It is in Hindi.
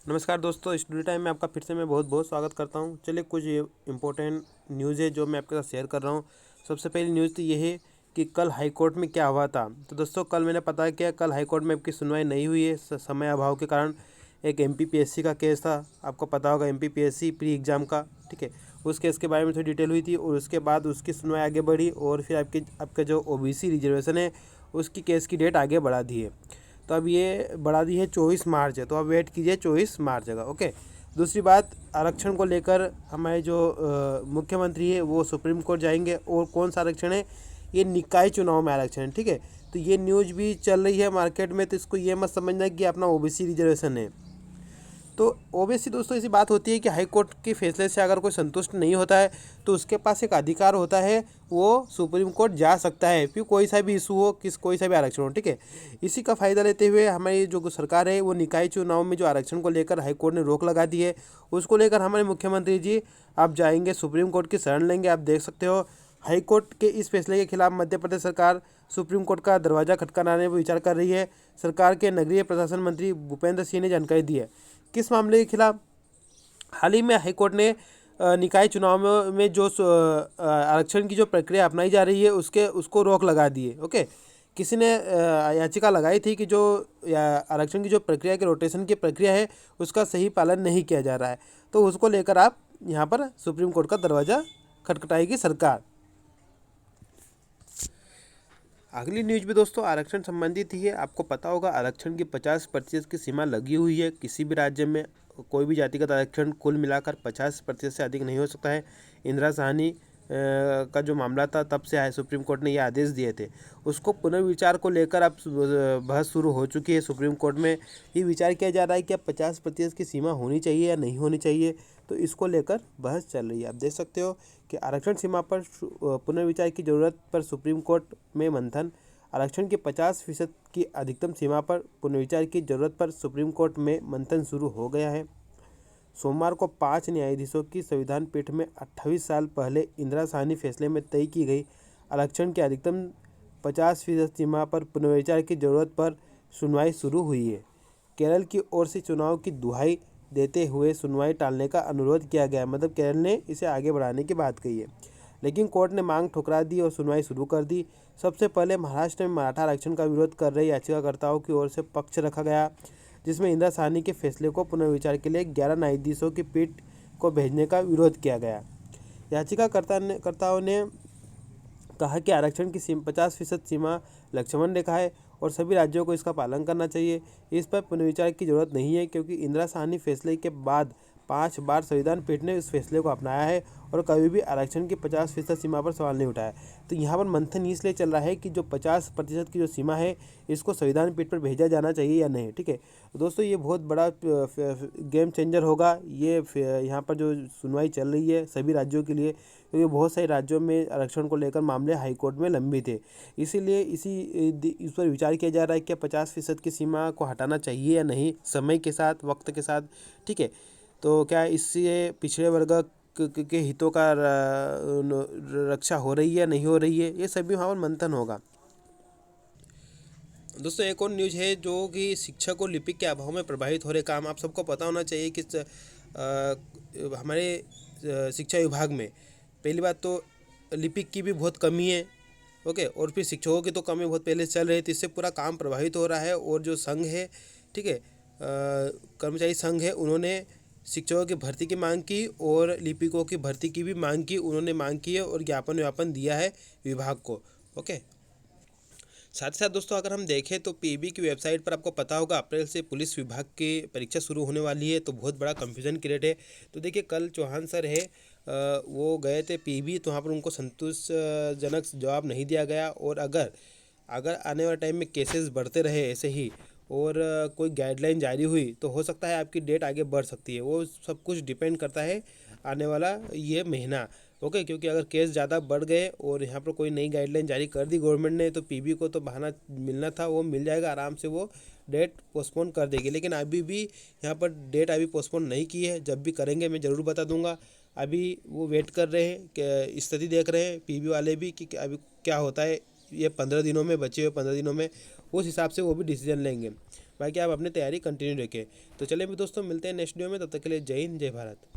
नमस्कार दोस्तों, स्टूडी टाइम में आपका फिर से मैं बहुत बहुत स्वागत करता हूं। चलिए, कुछ इम्पोर्टेंट न्यूज़ है जो मैं आपके साथ शेयर कर रहा हूं। सबसे पहली न्यूज़ तो ये है कि कल हाई कोर्ट में क्या हुआ था। तो दोस्तों, कल मैंने पता किया, कल हाई कोर्ट में आपकी सुनवाई नहीं हुई है समय अभाव के कारण। एक एमपीपीएससी का केस था, आपको पता होगा, एमपीपीएससी प्री एग्ज़ाम का। ठीक है, उस केस के बारे में थोड़ी डिटेल हुई थी और उसके बाद उसकी सुनवाई आगे बढ़ी और फिर आपका जो ओबीसी रिजर्वेशन है उसकी केस की डेट आगे बढ़ा दी है। तो अब ये बढ़ा दी है 24 मार्च है, तो अब वेट कीजिए 24 मार्च का। ओके। दूसरी बात, आरक्षण को लेकर हमारे जो मुख्यमंत्री है वो सुप्रीम कोर्ट जाएंगे। और कौन सा आरक्षण है? ये निकाय चुनाव में आरक्षण है। ठीक है, तो ये न्यूज़ भी चल रही है मार्केट में, तो इसको ये मत समझना कि अपना ओबीसी रिजर्वेशन है। तो ओबियसली दोस्तों, ऐसी बात होती है कि हाई कोर्ट के फैसले से अगर कोई संतुष्ट नहीं होता है तो उसके पास एक अधिकार होता है, वो सुप्रीम कोर्ट जा सकता है, फिर कोई सा भी इशू हो, कोई सा भी आरक्षण हो। ठीक है, इसी का फ़ायदा लेते हुए हमारी जो सरकार है वो निकाय चुनाव में जो आरक्षण को लेकर हाई कोर्ट ने रोक लगा दी है, उसको लेकर हमारे मुख्यमंत्री जी अब जाएंगे सुप्रीम कोर्ट की शरण लेंगे। आप देख सकते हो, हाई कोर्ट के इस फैसले के खिलाफ मध्य प्रदेश सरकार सुप्रीम कोर्ट का दरवाजा खटखटाने पर विचार कर रही है। सरकार के नगरीय प्रशासन मंत्री भूपेंद्र सिंह ने जानकारी दी है। किस मामले के खिलाफ? हाल ही में हाईकोर्ट ने निकाय चुनाव में जो आरक्षण की जो प्रक्रिया अपनाई जा रही है उसको रोक लगा दी है। ओके। किसी ने याचिका लगाई थी कि जो आरक्षण की जो प्रक्रिया की रोटेशन की प्रक्रिया है उसका सही पालन नहीं किया जा रहा है, तो उसको लेकर आप यहाँ पर सुप्रीम कोर्ट का दरवाज़ा खटखटाएगी सरकार। अगली न्यूज भी दोस्तों आरक्षण संबंधित ही है। आपको पता होगा, आरक्षण की 50% की सीमा लगी हुई है। किसी भी राज्य में कोई भी जातिगत आरक्षण कुल मिलाकर 50% से अधिक नहीं हो सकता है। इंदिरा साहनी का जो मामला था, तब से है सुप्रीम कोर्ट ने ये आदेश दिए थे। उसको पुनर्विचार को लेकर अब बहस शुरू हो चुकी है सुप्रीम कोर्ट में। ये विचार किया जा रहा है कि अब 50% की सीमा होनी चाहिए या नहीं होनी चाहिए, तो इसको लेकर बहस चल रही है। आप देख सकते हो कि आरक्षण सीमा पर पुनर्विचार की जरूरत पर सुप्रीम कोर्ट में मंथन। आरक्षण की 50% की अधिकतम सीमा पर पुनर्विचार की जरूरत पर सुप्रीम कोर्ट में मंथन शुरू हो गया है। सोमवार को 5 न्यायाधीशों की संविधान पीठ में 28 साल पहले इंदिरा साहनी फैसले में तय की गई आरक्षण की अधिकतम 50% सीमा पर पुनर्विचार की जरूरत पर सुनवाई शुरू हुई है। केरल की ओर से चुनाव की दुहाई देते हुए सुनवाई टालने का अनुरोध किया गया, मतलब केरल ने इसे आगे बढ़ाने की बात कही है, लेकिन कोर्ट ने मांग ठुकरा दी और सुनवाई शुरू कर दी। सबसे पहले महाराष्ट्र में मराठा आरक्षण का विरोध कर रहे याचिकाकर्ताओं की ओर से पक्ष रखा गया, जिसमें इंदिरा साहनी के फैसले को पुनर्विचार के लिए 11 न्यायाधीशों की पीठ को भेजने का विरोध किया गया। याचिकाकर्ताओं ने कहा कि आरक्षण की 50% सीमा लक्ष्मण रेखा है और सभी राज्यों को इसका पालन करना चाहिए। इस पर पुनर्विचार की जरूरत नहीं है, क्योंकि इंदिरा साहनी फैसले के बाद 5 बार संविधान पीठ ने इस फैसले को अपनाया है और कभी भी आरक्षण की 50% सीमा पर सवाल नहीं उठाया। तो यहाँ पर मंथन इसलिए चल रहा है कि जो 50% की जो सीमा है इसको संविधान पीठ पर भेजा जाना चाहिए या नहीं। ठीक है दोस्तों, ये बहुत बड़ा गेम चेंजर होगा। ये यहाँ पर जो सुनवाई चल रही है सभी राज्यों के लिए, क्योंकि बहुत सारे राज्यों में आरक्षण को लेकर मामले हाईकोर्ट में लंबित थे। इसीलिए इस पर विचार किया जा रहा है कि 50% की सीमा को हटाना चाहिए या नहीं, समय के साथ, वक्त के साथ। ठीक है, तो क्या इससे पिछड़े वर्ग के हितों का रक्षा हो रही है या नहीं हो रही है, ये सभी वहाँ पर मंथन होगा। दोस्तों, एक और न्यूज़ है जो कि शिक्षक और लिपिक के अभाव में प्रभावित हो रहे काम। आप सबको पता होना चाहिए कि हमारे शिक्षा विभाग में पहली बात तो लिपिक की भी बहुत कमी है। ओके, और फिर शिक्षकों की तो कमी बहुत पहले से चल रही है, तो इससे पूरा काम प्रभावित हो रहा है। और जो संघ है, ठीक है, कर्मचारी संघ है, उन्होंने शिक्षकों की भर्ती की मांग की और लिपिकों की भर्ती की भी मांग की, उन्होंने मांग की है और ज्ञापन दिया है विभाग को। ओके, साथ ही साथ दोस्तों, अगर हम देखें तो पीबी की वेबसाइट पर आपको पता होगा अप्रैल से पुलिस विभाग की परीक्षा शुरू होने वाली है, तो बहुत बड़ा कंफ्यूजन क्रिएट है। तो देखिए, कल चौहान सर है, वो गए थे पीबी, तो वहाँ पर उनको संतोषजनक जवाब नहीं दिया गया। और अगर अगर आने वाले टाइम में केसेस बढ़ते रहे ऐसे ही और कोई गाइडलाइन जारी हुई, तो हो सकता है आपकी डेट आगे बढ़ सकती है। वो सब कुछ डिपेंड करता है आने वाला ये महीना। ओके, क्योंकि अगर केस ज़्यादा बढ़ गए और यहाँ पर कोई नई गाइडलाइन जारी कर दी गवर्नमेंट ने, तो पीबी को तो बहाना मिलना था, वो मिल जाएगा आराम से, वो डेट पोस्टपोन कर देगी। लेकिन अभी भी यहाँ पर डेट अभी पोस्टपोन नहीं की है, जब भी करेंगे मैं ज़रूर बता दूंगा। अभी वो वेट कर रहे हैं, कि स्थिति देख रहे हैं पीबी वाले भी कि अभी क्या होता है। ये 15 दिनों में, बचे हुए 15 दिनों में, उस हिसाब से वो भी डिसीजन लेंगे। बाकी आप अपनी तैयारी कंटिन्यू रखें। तो चलिए भी दोस्तों, मिलते हैं नेक्स्ट वीडियो में, तब तक के लिए जय हिंद, जय भारत।